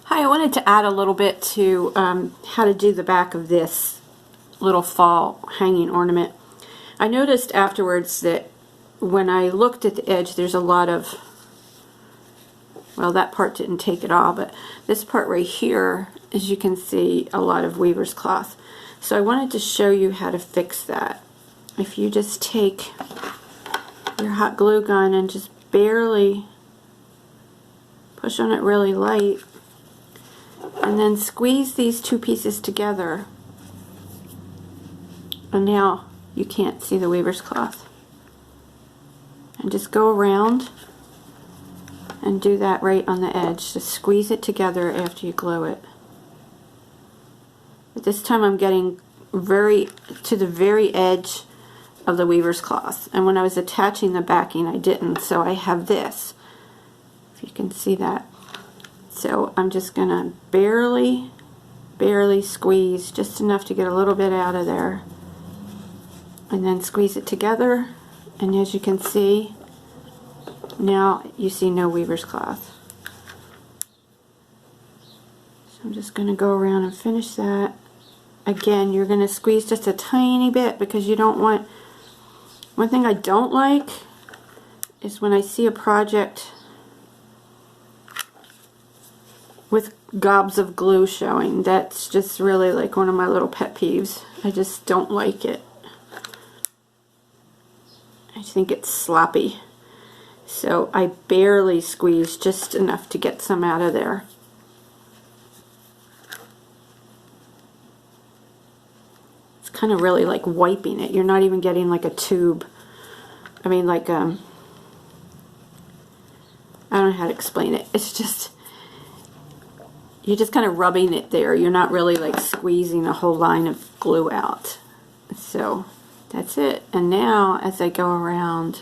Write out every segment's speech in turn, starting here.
Hi, I wanted to add a little bit to how to do the back of this little fall hanging ornament. I noticed afterwards that when I looked at the edge, there's a lot of, well, that part didn't take it all, but this part right here, as you can see, a lot of weaver's cloth. So I wanted to show you how to fix that. If you just take your hot glue gun and just barely push on it really light, and then squeeze these two pieces together, and now you can't see the weaver's cloth, and just go around and do that right on the edge. Just squeeze it together after you glue it. But this time I'm getting to the very edge of the weaver's cloth, and when I was attaching the backing I didn't, so I have this, if you can see that. So I'm just gonna barely squeeze, just enough to get a little bit out of there, and then squeeze it together, and as you can see, now you see no weaver's cloth. So I'm just gonna go around and finish that. Again, you're gonna squeeze just a tiny bit because you don't want, one thing I don't like is when I see a project with gobs of glue showing. That's just really like one of my little pet peeves. I just don't like it. I think it's sloppy. So I barely squeeze, just enough to get some out of there. It's kind of really like wiping it. You're not even getting like a tube. I mean, like, I don't know how to explain it. It's just, you're just kind of rubbing it there. You're not really like squeezing a whole line of glue out. So that's it. And now as I go around,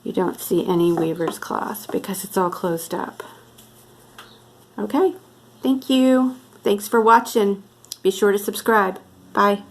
you don't see any weaver's cloth because it's all closed up. Okay, thank you. Thanks for watching. Be sure to subscribe. Bye.